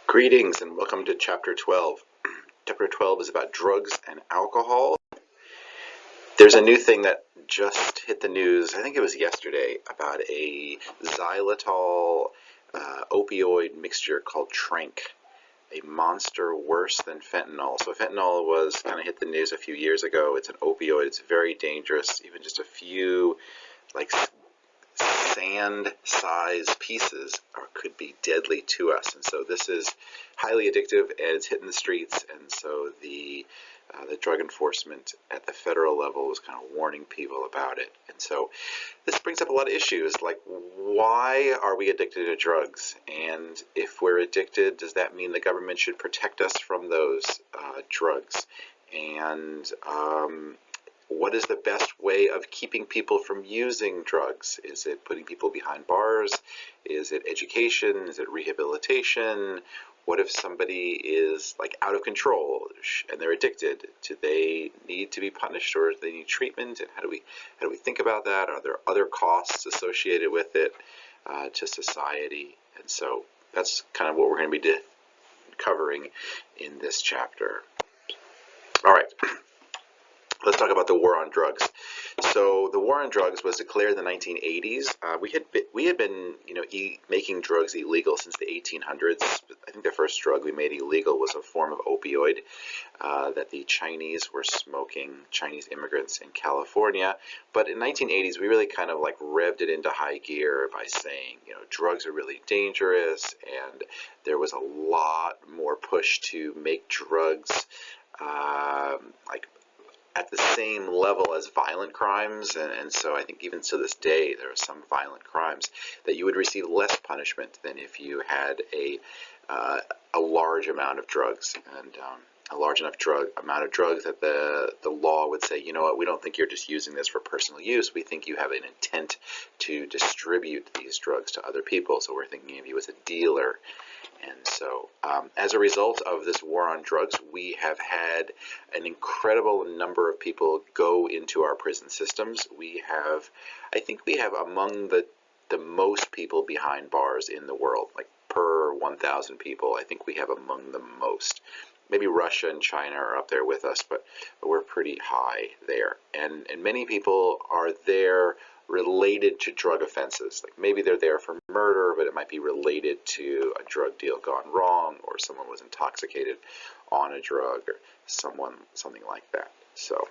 Greetings and welcome to Chapter 12. Chapter 12 is about drugs and alcohol. There's a new thing that just hit the news, I think it was yesterday, about a xylitol opioid mixture called Trank, a monster worse than fentanyl. So fentanyl was kind of hit the news a few years ago. It's an opioid. It's very dangerous. Even just a few like sand-sized pieces could be deadly to us, and so this is highly addictive, and it's hitting the streets. And so the drug enforcement at the federal level was kind of warning people about it. And so this brings up a lot of issues, like why are we addicted to drugs? And if we're addicted, does that mean the government should protect us from those drugs? And what is the best way of keeping people from using drugs? Is it putting people behind bars? Is it education? Is it rehabilitation? What if somebody is like out of control and they're addicted? Do they need to be punished, or do they need treatment? And how do we think about that? Are there other costs associated with it to society? And so that's kind of what we're going to be covering in this chapter. All right. Let's talk about the war on drugs. So the war on drugs was declared in the 1980s. We had been making drugs illegal since the 1800s. I think the first drug we made illegal was a form of opioid that the Chinese were smoking, Chinese immigrants in California. But in the 1980s, we really kind of like revved it into high gear by saying, drugs are really dangerous, and there was a lot more push to make drugs like at the same level as violent crimes, and so I think even to this day there are some violent crimes that you would receive less punishment than if you had a large amount of drugs, and a large enough amount of drugs that the law would say, you know what, we don't think you're just using this for personal use. We think you have an intent to distribute these drugs to other people, so we're thinking of you as a dealer. And so as a result of this war on drugs, we have had an incredible number of people go into our prison systems. I think we have among the most people behind bars in the world, like per 1,000 people. I think we have among the most. Maybe Russia and China are up there with us, but we're pretty high there. And many people are there related to drug offenses. Like maybe they're there for murder, but it might be related to a drug deal gone wrong, or someone was intoxicated on a drug, or something like that. So,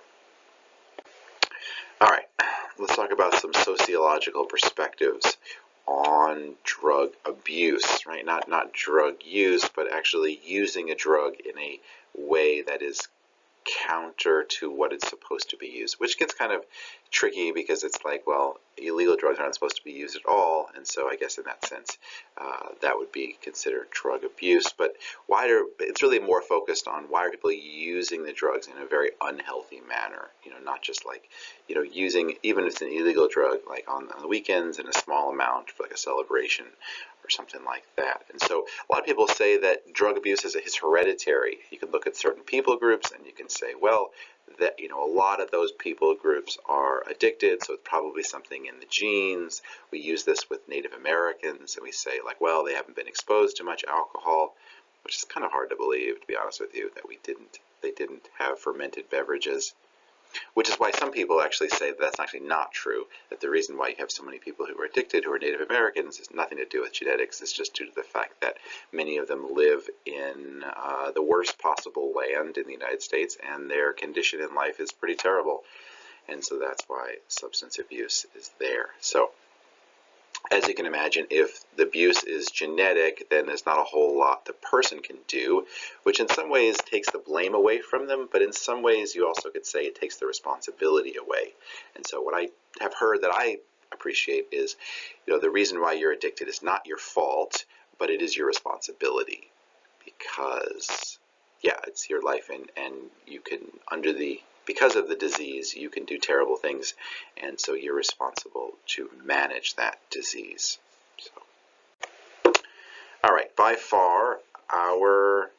all right, let's talk about some sociological perspectives on drug abuse, right? Not drug use, but actually using a drug in a way that is counter to what it's supposed to be used, which gets kind of tricky because it's like, well, illegal drugs aren't supposed to be used at all, and so I guess in that sense that would be considered drug abuse. But it's really more focused on why are people using the drugs in a very unhealthy manner, not just like using, even if it's an illegal drug, like on the weekends in a small amount for like a celebration or something like that. And so a lot of people say that drug abuse is hereditary. You can look at certain people groups and you can say, well, that a lot of those people groups are addicted, so it's probably something in the genes. We use this with Native Americans, and we say like, well, they haven't been exposed to much alcohol, which is kind of hard to believe, to be honest with you, that they didn't have fermented beverages. Which is why some people actually say that that's actually not true, that the reason why you have so many people who are addicted who are Native Americans has nothing to do with genetics. It's just due to the fact that many of them live in the worst possible land in the United States, and their condition in life is pretty terrible. And so that's why substance abuse is there. So as you can imagine, if the abuse is genetic, then there's not a whole lot the person can do, which in some ways takes the blame away from them, but in some ways you also could say it takes the responsibility away. And so what I have heard that I appreciate is, the reason why you're addicted is not your fault, but it is your responsibility, because, yeah, it's your life, and you can, because of the disease, you can do terrible things, and so you're responsible to manage that disease. So, all right, by far our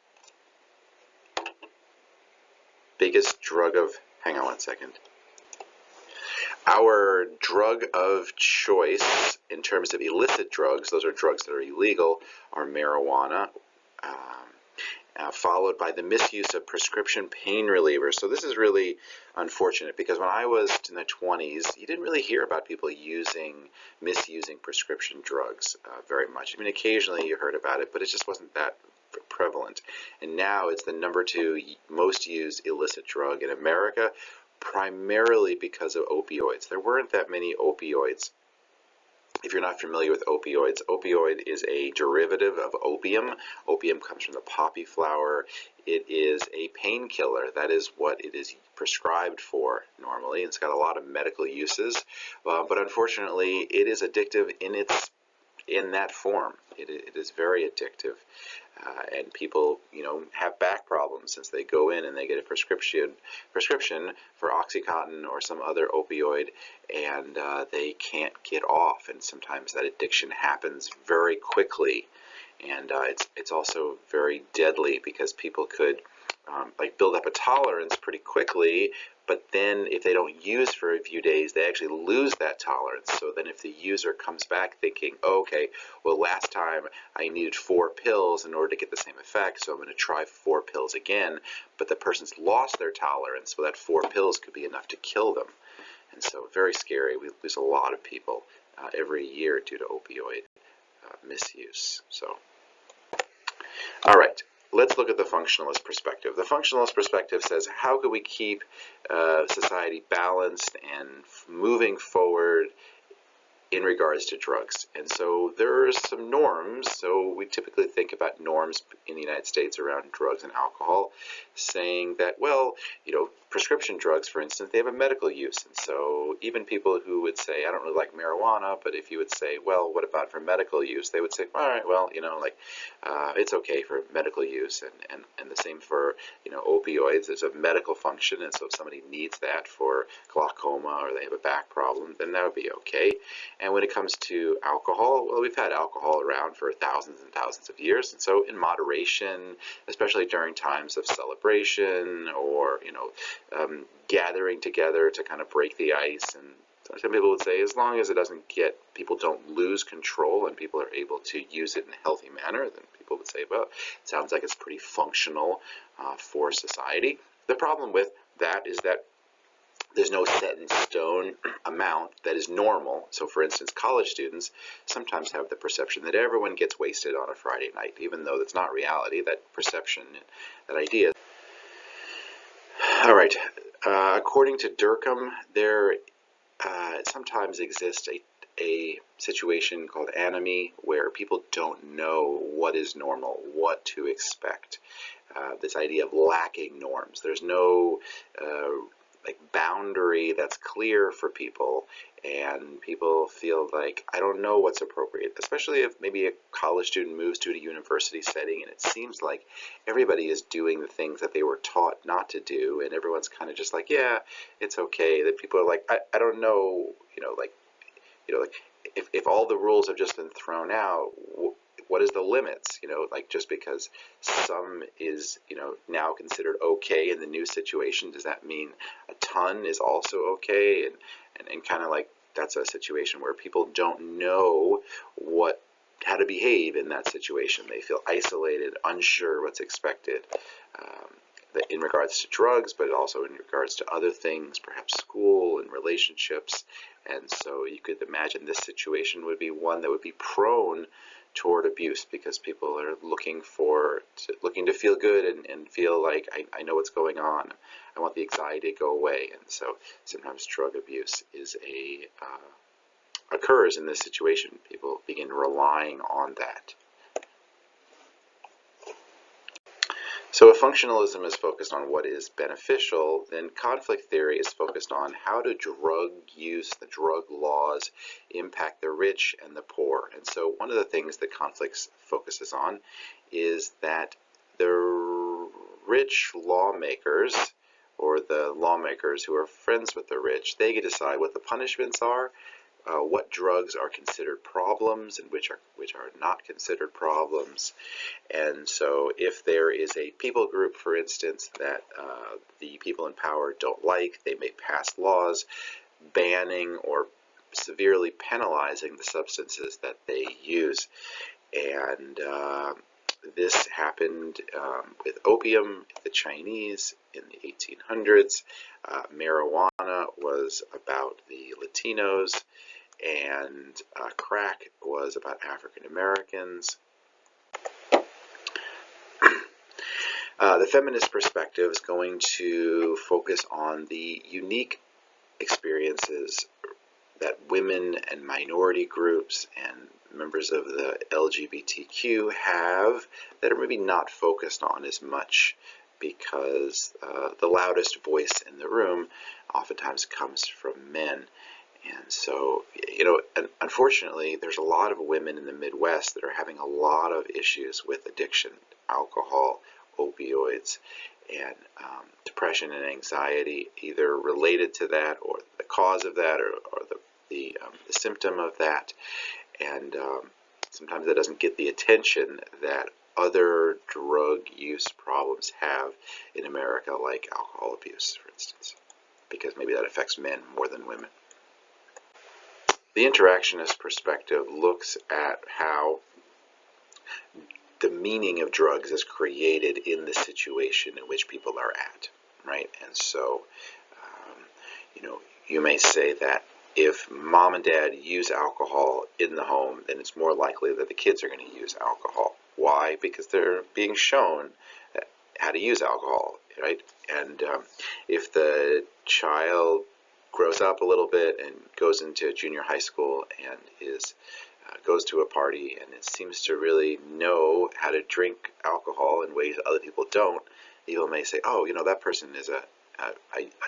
biggest drug of, hang on one second. Our drug of choice in terms of illicit drugs, those are drugs that are illegal, are marijuana, followed by the misuse of prescription pain relievers. So this is really unfortunate, because when I was in the 20s, you didn't really hear about people misusing prescription drugs very much. I mean, occasionally you heard about it, but it just wasn't that prevalent. And now it's the #2 most used illicit drug in America, primarily because of opioids. There weren't that many opioids. If you're not familiar with opioids, opioid is a derivative of opium. Opium comes from the poppy flower. It is a painkiller. That is what it is prescribed for normally. It's got a lot of medical uses, but unfortunately, it is addictive in that form. It is very addictive, and people, have back problems since they go in and they get a prescription for OxyContin or some other opioid, and they can't get off. And sometimes that addiction happens very quickly, and it's also very deadly, because people could build up a tolerance pretty quickly, but then if they don't use for a few days, they actually lose that tolerance. So then if the user comes back thinking, oh, okay, well, last time I needed 4 pills in order to get the same effect, so I'm going to try 4 pills again, but the person's lost their tolerance, so that 4 pills could be enough to kill them. And so very scary. We lose a lot of people every year due to opioid misuse. So, all right. Let's look at the functionalist perspective. The functionalist perspective says, how can we keep society balanced and moving forward in regards to drugs? And so there are some norms. So we typically think about norms in the United States around drugs and alcohol, saying that, well, prescription drugs, for instance, they have a medical use. And so even people who would say, I don't really like marijuana, but if you would say, well, what about for medical use? They would say, all right, well, it's okay for medical use. And the same for, opioids. There's a medical function. And so if somebody needs that for glaucoma or they have a back problem, then that would be okay. And when it comes to alcohol, well, we've had alcohol around for thousands and thousands of years. And so in moderation, especially during times of celebration or, gathering together to kind of break the ice. And some people would say, as long as it doesn't people don't lose control and people are able to use it in a healthy manner, then people would say, well, it sounds like it's pretty functional for society. The problem with that is that there's no set in stone amount that is normal. So for instance, college students sometimes have the perception that everyone gets wasted on a Friday night, even though that's not reality. That perception, that idea. All right. According to Durkheim, there sometimes exists a situation called anomie, where people don't know what is normal, what to expect. This idea of lacking norms. There's no boundary that's clear for people, and people feel like, I don't know what's appropriate, especially if maybe a college student moves to a university setting and it seems like everybody is doing the things that they were taught not to do, and everyone's kind of just like, yeah, it's okay. That people are like, I don't know, if all the rules have just been thrown out, what is the limits? Just because some is, now considered okay in the new situation, does that mean a ton is also okay? And kind of like, that's a situation where people don't know how to behave in that situation. They feel isolated, unsure what's expected. In regards to drugs, but also in regards to other things, perhaps school and relationships. And so you could imagine this situation would be one that would be prone toward abuse, because people are looking to feel good and feel like, I know what's going on. I want the anxiety to go away. And so sometimes drug abuse occurs in this situation. People begin relying on that. So if functionalism is focused on what is beneficial, then conflict theory is focused on how do drug use, the drug laws, impact the rich and the poor. And so one of the things that conflict focuses on is that the rich lawmakers, or the lawmakers who are friends with the rich, they get to decide what the punishments are, what drugs are considered problems and which are not considered problems. And so if there is a people group, for instance, that the people in power don't like, they may pass laws banning or severely penalizing the substances that they use. And This happened with opium, the Chinese in the 1800s. Marijuana was about the Latinos, and crack was about African Americans. The feminist perspective is going to focus on the unique experiences that women and minority groups and members of the LGBTQ have that are maybe not focused on as much, because the loudest voice in the room oftentimes comes from men. And so, unfortunately, there's a lot of women in the Midwest that are having a lot of issues with addiction, alcohol, opioids, and depression and anxiety, either related to that or the cause of that, or the symptom of that. And sometimes that doesn't get the attention that other drug use problems have in America, like alcohol abuse, for instance, because maybe that affects men more than women. The interactionist perspective looks at how the meaning of drugs is created in the situation in which people are at, right? And so, you may say that if mom and dad use alcohol in the home, then it's more likely that the kids are going to use alcohol. Why? Because they're being shown how to use alcohol, right? And if the child grows up a little bit and goes into junior high school and goes to a party and it seems to really know how to drink alcohol in ways other people don't, people may say, oh, that person is a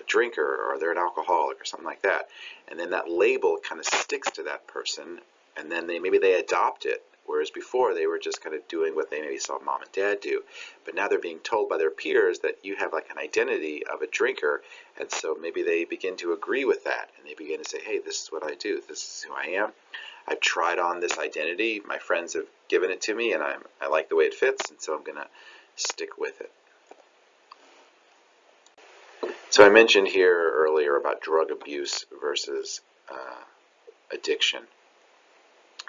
drinker, or they're an alcoholic, or something like that. And then that label kind of sticks to that person, and then maybe they adopt it, whereas before they were just kind of doing what they maybe saw mom and dad do. But now they're being told by their peers that you have like an identity of a drinker, and so maybe they begin to agree with that, and they begin to say, hey, this is what I do, this is who I am. I've tried on this identity, my friends have given it to me, and I like the way it fits, and so I'm going to stick with it. So I mentioned here earlier about drug abuse versus addiction.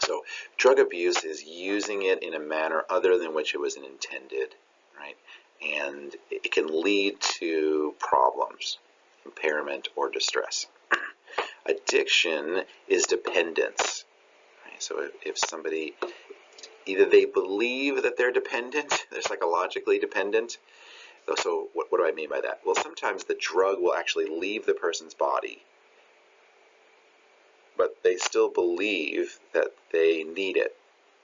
So drug abuse is using it in a manner other than which it was intended, right? And it can lead to problems, impairment, or distress. Addiction is dependence, right? So if somebody, either they believe that they're dependent, they're psychologically dependent. So what do I mean by that? Well, sometimes the drug will actually leave the person's body, but they still believe that they need it,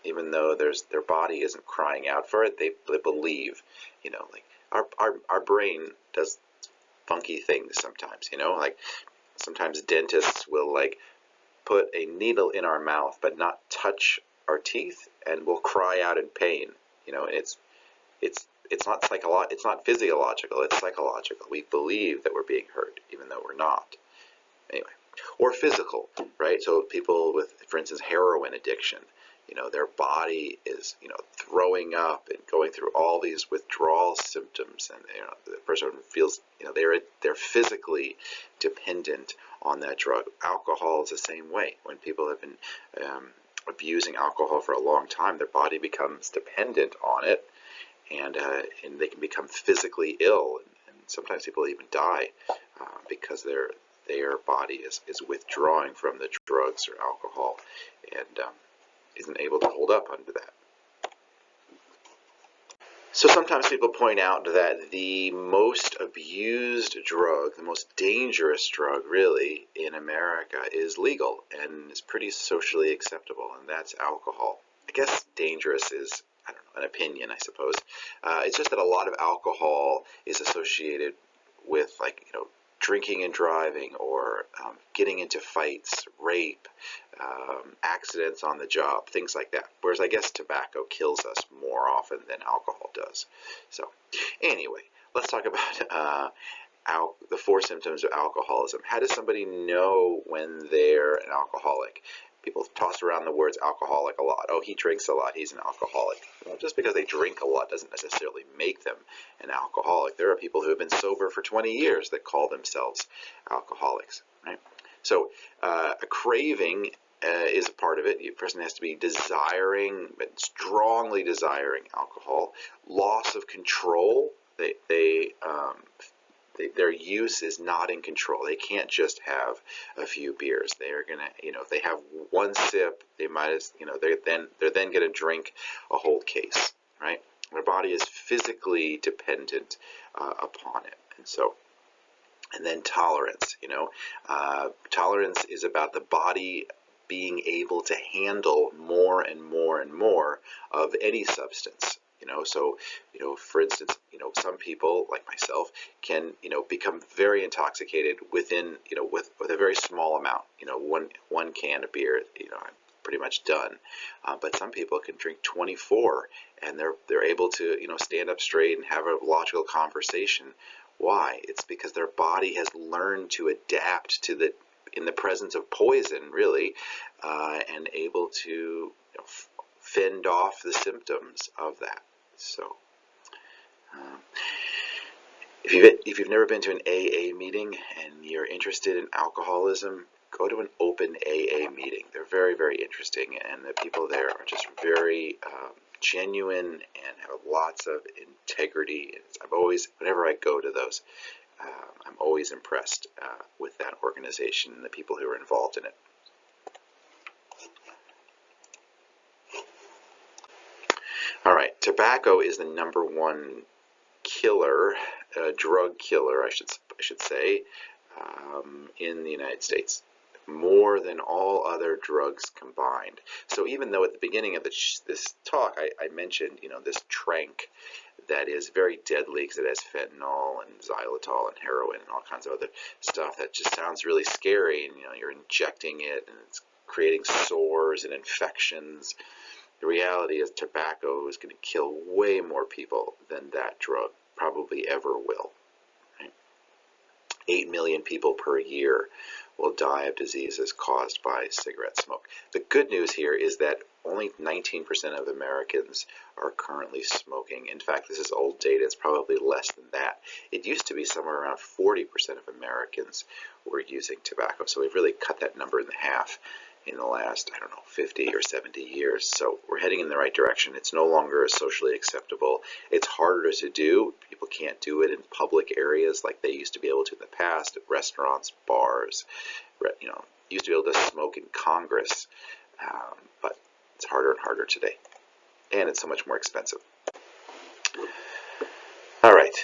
even though their body isn't crying out for it. They believe, like our brain does funky things sometimes, like sometimes dentists will like put a needle in our mouth but not touch our teeth, and we'll cry out in pain. It's not it's not physiological, it's psychological. We believe that we're being hurt even though we're not. Anyway, or physical, right? So people with, for instance, heroin addiction, their body is, throwing up and going through all these withdrawal symptoms, and the person feels, they're physically dependent on that drug. Alcohol is the same way. When people have been abusing alcohol for a long time, their body becomes dependent on it, and they can become physically ill, and sometimes people even die because their body is withdrawing from the drugs or alcohol, and isn't able to hold up under that. So sometimes people point out that the most abused drug, the most dangerous drug really in America, is legal and is pretty socially acceptable, and that's alcohol. I guess dangerous is, I don't know, an opinion, I suppose. It's just that a lot of alcohol is associated with, like, drinking and driving, or getting into fights, rape, accidents on the job, things like that. Whereas I guess tobacco kills us more often than alcohol does. So anyway, let's talk about the 4 symptoms of alcoholism. How does somebody know when they're an alcoholic? People toss around the words alcoholic a lot. Oh, he drinks a lot, he's an alcoholic. Well, just because they drink a lot doesn't necessarily make them an alcoholic. There are people who have been sober for 20 years that call themselves alcoholics, right? So a craving is a part of it. The person has to be desiring, but strongly desiring alcohol. Loss of control. Their use is not in control. They can't just have a few beers. They are gonna, if they have one sip, they might as, they're then gonna drink a whole case, right? Their body is physically dependent upon it, and then tolerance. Tolerance is about the body being able to handle more and more and more of any substance. For instance, some people like myself can, become very intoxicated within, with a very small amount. One can of beer, I'm pretty much done. But some people can drink 24, and they're able to, stand up straight and have a logical conversation. Why? It's because their body has learned to adapt to in the presence of poison, really, and able to fend off the symptoms of that. So, if you've never been to an AA meeting and you're interested in alcoholism, go to an open AA meeting. They're very, very interesting, and the people there are just very genuine and have lots of integrity. Whenever I go to those, I'm always impressed with that organization and the people who are involved in it. All right, tobacco is the number one killer, drug killer, I should say, in the United States, more than all other drugs combined. So even though at the beginning of this talk I mentioned, this trank that is very deadly because it has fentanyl and xylitol and heroin and all kinds of other stuff that just sounds really scary, and you're injecting it and it's creating sores and infections. The reality is tobacco is going to kill way more people than that drug probably ever will. Right? 8 million people per year will die of diseases caused by cigarette smoke. The good news here is that only 19% of Americans are currently smoking. In fact, this is old data. It's probably less than that. It used to be somewhere around 40% of Americans were using tobacco. So we've really cut that number in half in the last, 50 or 70 years. So we're heading in the right direction. It's no longer socially acceptable. It's harder to do. People can't do it in public areas like they used to be able to in the past, at restaurants, bars. Used to be able to smoke in Congress, but it's harder and harder today. And it's so much more expensive. All right.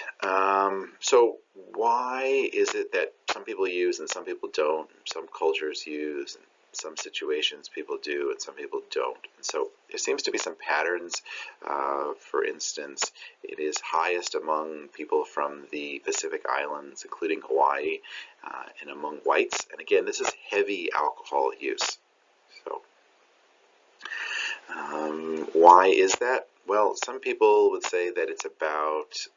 So why is it that some people use and some people don't? Some cultures use, and some situations people do, and some people don't. And so there seems to be some patterns. For instance, it is highest among people from the Pacific Islands, including Hawaii, and among whites. And again, this is heavy alcohol use. So why is that? Well, some people would say that it's about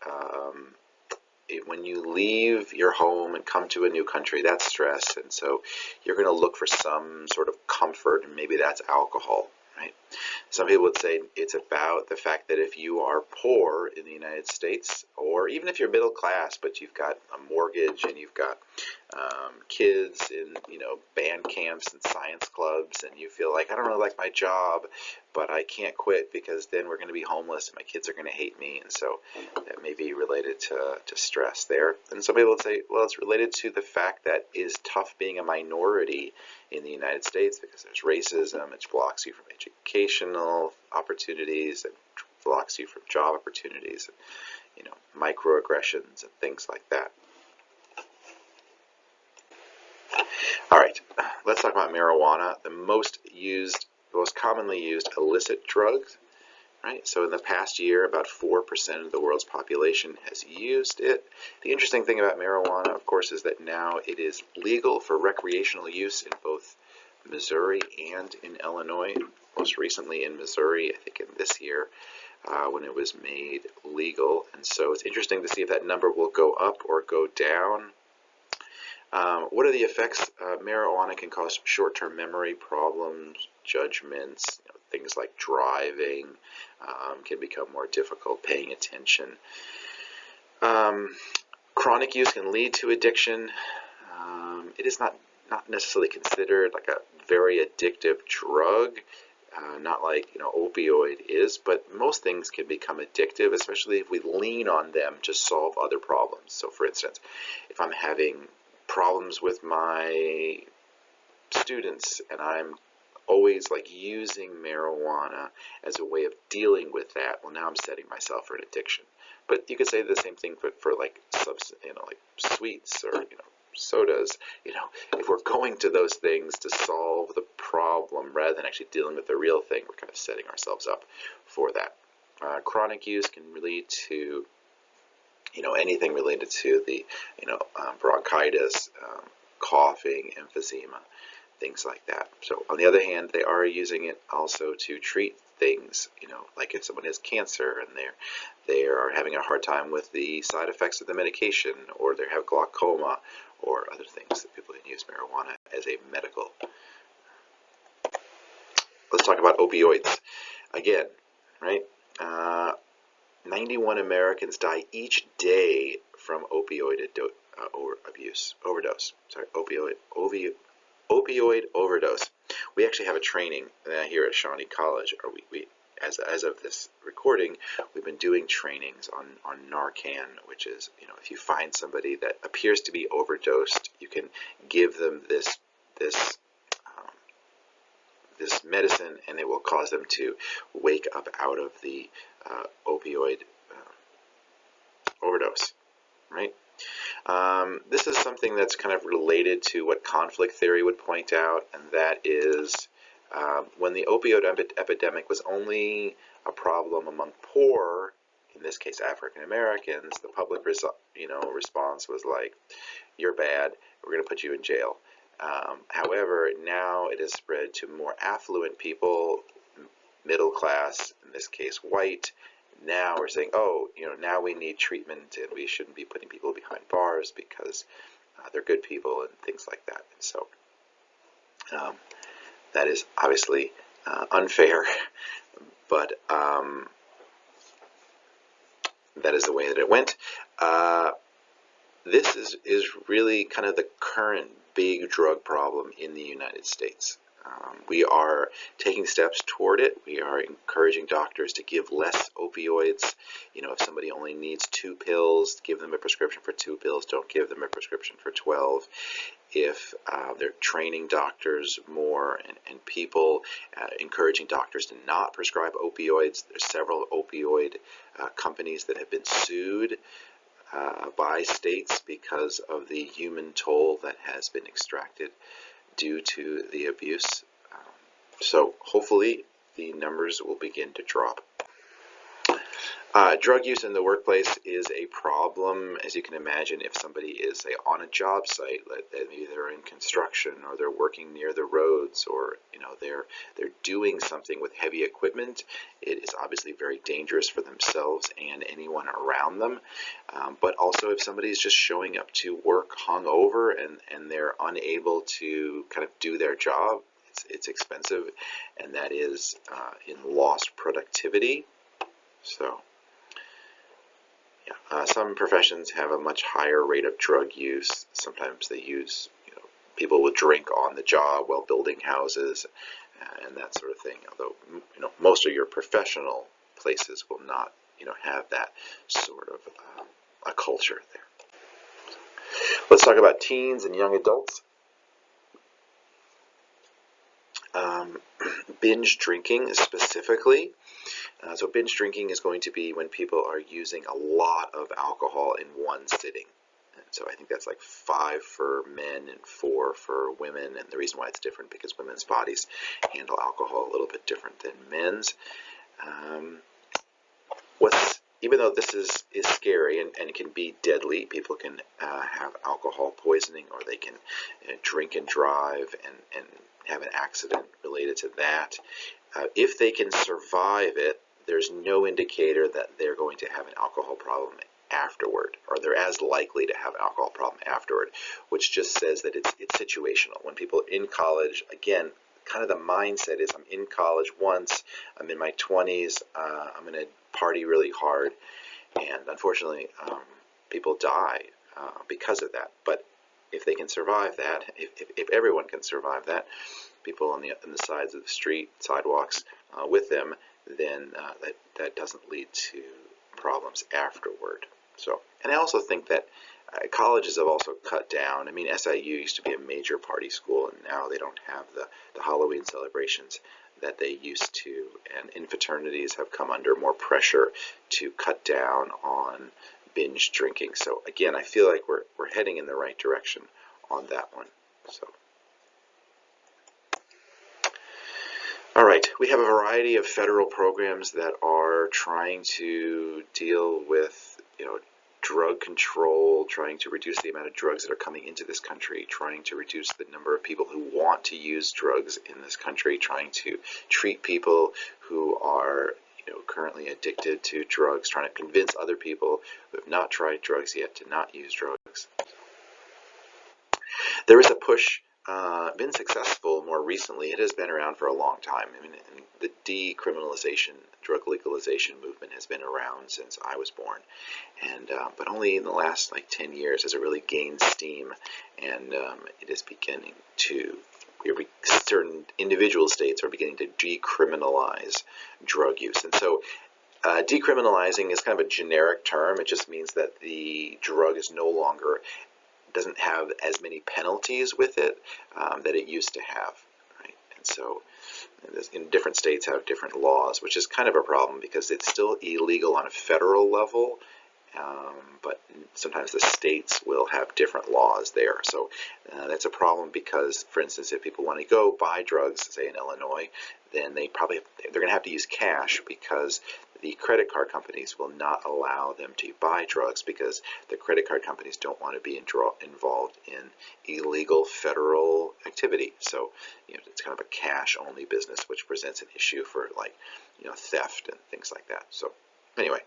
when you leave your home and come to a new country, that's stress, and so you're going to look for some sort of comfort, and maybe that's alcohol, right? Some people would say it's about the fact that if you are poor in the United States, or even if you're middle class, but you've got a mortgage and you've got kids in band camps and science clubs, and you feel like I don't really like my job, but I can't quit because then we're going to be homeless and my kids are going to hate me, and so that may be related to stress there. And some people would say, well, it's related to the fact that it is tough being a minority in the United States because there's racism, it blocks you from educational opportunities, it blocks you from job opportunities, and, microaggressions and things like that. All right, let's talk about marijuana, the most commonly used illicit drug, right? So in the past year, about 4% of the world's population has used it. The interesting thing about marijuana, of course, is that now it is legal for recreational use in both Missouri and in Illinois. Most recently in Missouri, I think in this year, when it was made legal. And so it's interesting to see if that number will go up or go down. What are the effects? Marijuana can cause short-term memory problems, judgments, things like driving can become more difficult, paying attention. Chronic use can lead to addiction. It is not necessarily considered like a very addictive drug, not like opioid is, but most things can become addictive, especially if we lean on them to solve other problems. So for instance, if I'm having problems with my students and I'm always like using marijuana as a way of dealing with that, well, now I'm setting myself for an addiction. But you could say the same thing for like like sweets or sodas. If we're going to those things to solve the problem rather than actually dealing with the real thing, we're kind of setting ourselves up for that. Chronic use can lead to anything related to the bronchitis, coughing, emphysema, things like that. So on the other hand, they are using it also to treat things, like if someone has cancer and they are having a hard time with the side effects of the medication, or they have glaucoma or other things that people can use marijuana as a medical. Let's talk about opioids again, right? 91 Americans die each day from opioid opioid overdose. We actually have a training here at Shawnee College, or we as of this recording, we've been doing trainings on Narcan, which is, if you find somebody that appears to be overdosed, you can give them this medicine, and it will cause them to wake up out of the opioid overdose, right? This is something that's kind of related to what conflict theory would point out, and that is when the opioid epidemic was only a problem among poor, in this case African Americans, the public response was like, "You're bad. We're going to put you in jail." However, now it has spread to more affluent people, middle class, in this case white. Now we're saying, oh, now we need treatment, and we shouldn't be putting people behind bars because they're good people and things like that. And so that is obviously unfair, but that is the way that it went. This is really kind of the current big drug problem in the United States. We are taking steps toward it. We are encouraging doctors to give less opioids. If somebody only needs 2 pills, give them a prescription for 2 pills. Don't give them a prescription for 12. If they're training doctors more and people, encouraging doctors to not prescribe opioids. There's several opioid companies that have been sued by states because of the human toll that has been extracted due to the abuse. So hopefully the numbers will begin to drop. Drug use in the workplace is a problem, as you can imagine, if somebody is, say, on a job site, maybe they're in construction, or they're working near the roads, or they're doing something with heavy equipment. It is obviously very dangerous for themselves and anyone around them. But also, if somebody is just showing up to work hungover and they're unable to kind of do their job, it's expensive, and that is in lost productivity. So. Some professions have a much higher rate of drug use. Sometimes they use, people will drink on the job while building houses and that sort of thing. Although, most of your professional places will not, have that sort of a culture there. Let's talk about teens and young adults. Binge drinking specifically. So binge drinking is going to be when people are using a lot of alcohol in one sitting. And so I think that's like 5 for men and 4 for women. And the reason why it's different because women's bodies handle alcohol a little bit different than men's. Even though this is scary and it can be deadly, people can have alcohol poisoning, or they can drink and drive and have an accident related to that. If they can survive it, there's no indicator that they're going to have an alcohol problem afterward, or they're as likely to have an alcohol problem afterward, which just says that it's situational. When people are in college, again, kind of the mindset is, I'm in college once, I'm in my 20s, I'm going to party really hard, and unfortunately people die because of that. But if they can survive that, if everyone can survive that, people on the sides of the street, sidewalks with them, then that doesn't lead to problems afterward. So, and I also think that colleges have also cut down. I mean, SIU used to be a major party school, and now they don't have the Halloween celebrations that they used to. And fraternities have come under more pressure to cut down on binge drinking. So again, I feel like we're heading in the right direction on that one. So. All right, we have a variety of federal programs that are trying to deal with, drug control, trying to reduce the amount of drugs that are coming into this country, trying to reduce the number of people who want to use drugs in this country, trying to treat people who are, currently addicted to drugs, trying to convince other people who have not tried drugs yet to not use drugs. There is a push, been successful more recently. It has been around for a long time. I mean, the decriminalization, drug legalization movement has been around since I was born, and but only in the last 10 years has it really gained steam, and it is beginning to. Certain individual states are beginning to decriminalize drug use, and so. Decriminalizing is kind of a generic term. It just means that the drug is no longer doesn't have as many penalties with it that it used to have, right? And so in different states have different laws, which is kind of a problem because it's still illegal on a federal level, but sometimes the states will have different laws there. So that's a problem because, for instance, if people want to go buy drugs, say in Illinois, then they're going to have to use cash because the credit card companies will not allow them to buy drugs because the credit card companies don't want to be involved in illegal federal activity. So, it's kind of a cash-only business, which presents an issue for theft and things like that. So, anyway.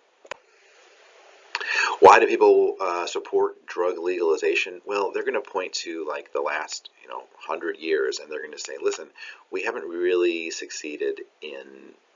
Why do people support drug legalization? Well, they're going to point to the last 100 years, and they're going to say, listen, we haven't really succeeded in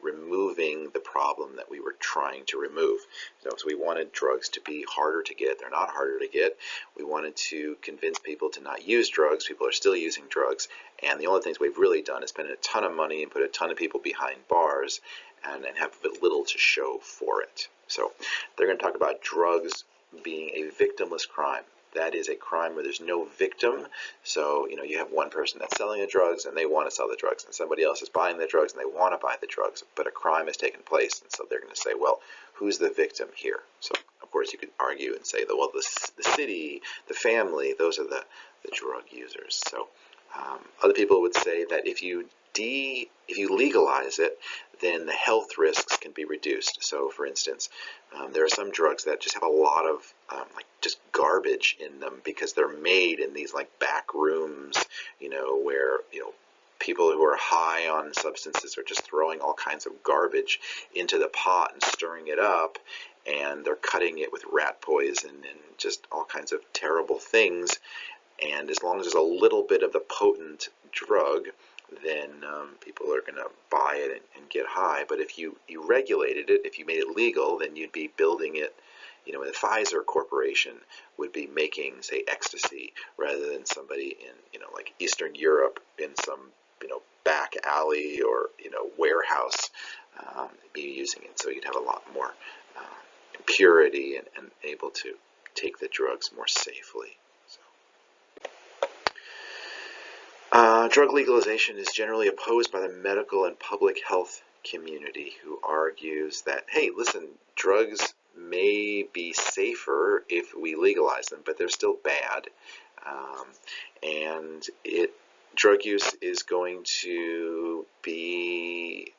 removing the problem that we were trying to remove. So we wanted drugs to be harder to get. They're not harder to get. We wanted to convince people to not use drugs. People are still using drugs, and the only things we've really done is spend a ton of money and put a ton of people behind bars and have little to show for it. So they're going to talk about drugs being a victimless crime. That is a crime where there's no victim. So, you have one person that's selling the drugs and they want to sell the drugs, and somebody else is buying the drugs and they want to buy the drugs, but a crime has taken place. And so they're going to say, well, who's the victim here? So, of course, you could argue and say that, well, the city, the family, those are the drug users. So other people would say that if you legalize it, then the health risks can be reduced. So, for instance, there are some drugs that just have a lot of just garbage in them because they're made in these back rooms, where people who are high on substances are just throwing all kinds of garbage into the pot and stirring it up, and they're cutting it with rat poison and just all kinds of terrible things. And as long as there's a little bit of the potent drug, then people are going to buy it and get high. But if you regulated it, if you made it legal, then you'd be building it, the Pfizer Corporation would be making, say, ecstasy rather than somebody in, Eastern Europe in some, back alley or, warehouse be using it. So you'd have a lot more purity and able to take the drugs more safely. Drug legalization is generally opposed by the medical and public health community, who argues that, hey, listen, drugs may be safer if we legalize them, but they're still bad, and drug use is going to be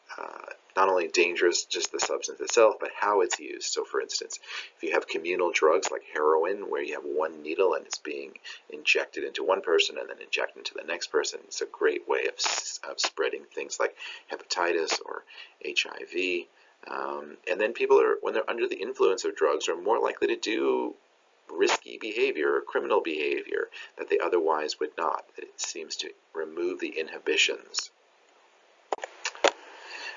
not only dangerous, just the substance itself, but how it's used. So, for instance, if you have communal drugs like heroin, where you have one needle and it's being injected into one person and then injected into the next person, it's a great way of spreading things like hepatitis or HIV. And then people when they're under the influence of drugs, are more likely to do risky behavior or criminal behavior that they otherwise would not. It seems to remove the inhibitions.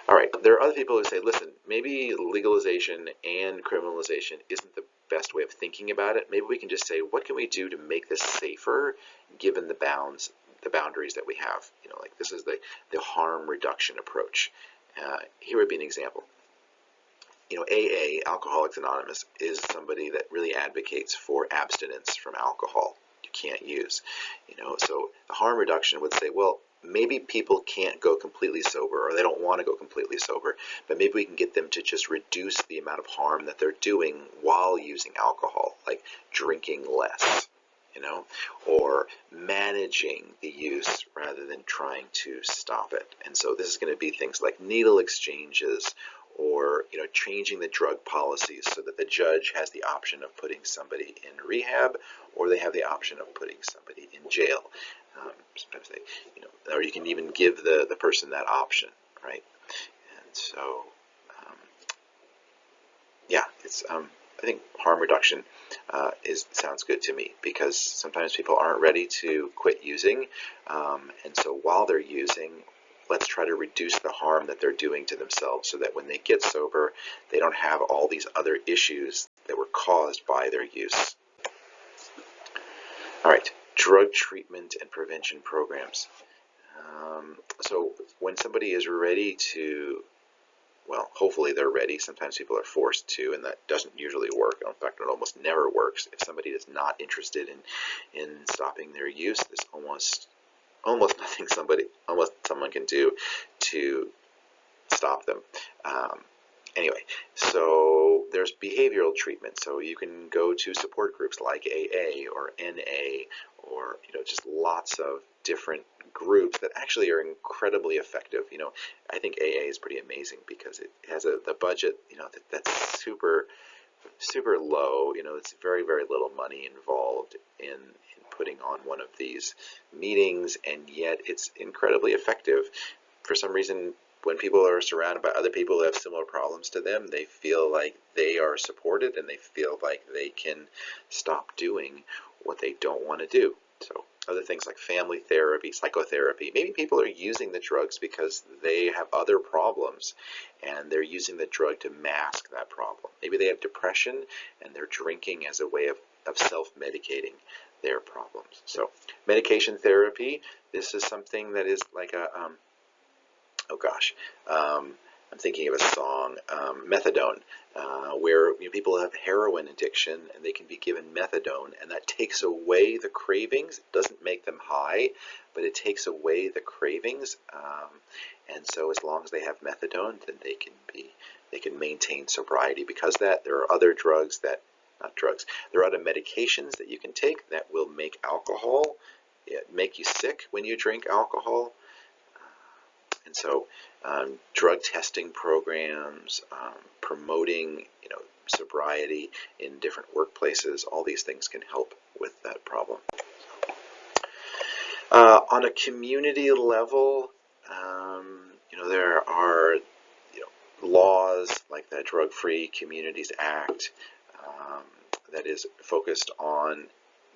All right, there are other people who say, listen, maybe legalization and criminalization isn't the best way of thinking about it. Maybe we can just say, what can we do to make this safer given the bounds the boundaries that we have. Like this is the harm reduction approach. Here would be an example. AA, Alcoholics Anonymous, is somebody that really advocates for abstinence from alcohol. You can't use, so the harm reduction would say, well, maybe people can't go completely sober, or they don't want to go completely sober, but maybe we can get them to just reduce the amount of harm that they're doing while using alcohol, like drinking less, or managing the use rather than trying to stop it. And so this is going to be things like needle exchanges, or changing the drug policies so that the judge has the option of putting somebody in rehab, or they have the option of putting somebody in jail. Sometimes they, or you can even give the person that option, right? And so, yeah, it's I think harm reduction sounds good to me, because sometimes people aren't ready to quit using, and so while they're using, let's try to reduce the harm that they're doing to themselves, so that when they get sober, they don't have all these other issues that were caused by their use. All right, drug treatment and prevention programs. So when somebody is ready to, well, hopefully they're ready. Sometimes people are forced to, and that doesn't usually work. In fact, it almost never works. If somebody is not interested in stopping their use, there's almost nothing someone can do to stop them. Anyway, so there's behavioral treatment. So you can go to support groups like AA or NA, or just lots of different groups that actually are incredibly effective. I think AA is pretty amazing because it has the budget, that's super low. It's very, very little money involved in putting on one of these meetings, and yet it's incredibly effective. For some reason, when people are surrounded by other people who have similar problems to them, they feel like they are supported, and they feel like they can stop doing what they don't want to do. So other things like family therapy, psychotherapy. Maybe people are using the drugs because they have other problems, and they're using the drug to mask that problem. Maybe they have depression, and they're drinking as a way of self-medicating their problems. So medication therapy, this is something that is like a, I'm thinking of a song, Methadone, where people have heroin addiction, and they can be given methadone, and that takes away the cravings. It doesn't make them high, but it takes away the cravings. And so as long as they have methadone, then they can maintain sobriety. Because that, there are other drugs that, not drugs, there are other medications that you can take that will make make you sick when you drink alcohol. And so drug testing programs, promoting sobriety in different workplaces, all these things can help with that problem. On a community level, there are laws like the Drug-Free Communities Act that is focused on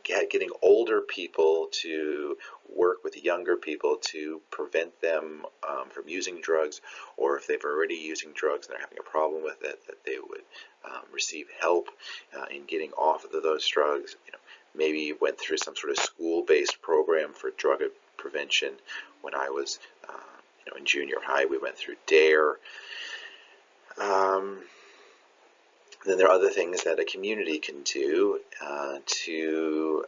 getting older people to work with younger people to prevent them from using drugs, or if they've already using drugs and they're having a problem with it, that they would receive help in getting off of those drugs. Maybe went through some sort of school-based program for drug prevention. When I was in junior high, we went through DARE. Then there are other things that a community can do to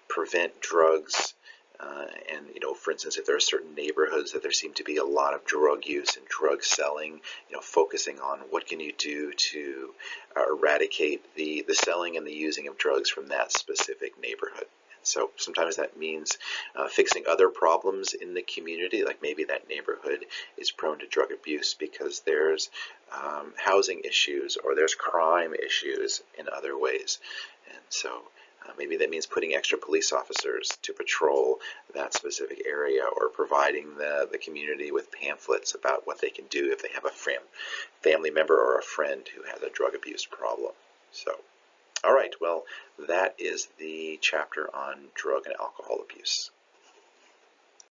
prevent drugs. And for instance, if there are certain neighborhoods that there seem to be a lot of drug use and drug selling, focusing on what can you do to eradicate the selling and the using of drugs from that specific neighborhood. So sometimes that means fixing other problems in the community, like maybe that neighborhood is prone to drug abuse because there's housing issues, or there's crime issues in other ways. And so maybe that means putting extra police officers to patrol that specific area, or providing the community with pamphlets about what they can do if they have a family member or a friend who has a drug abuse problem. So, all right, well, that is the chapter on drug and alcohol abuse.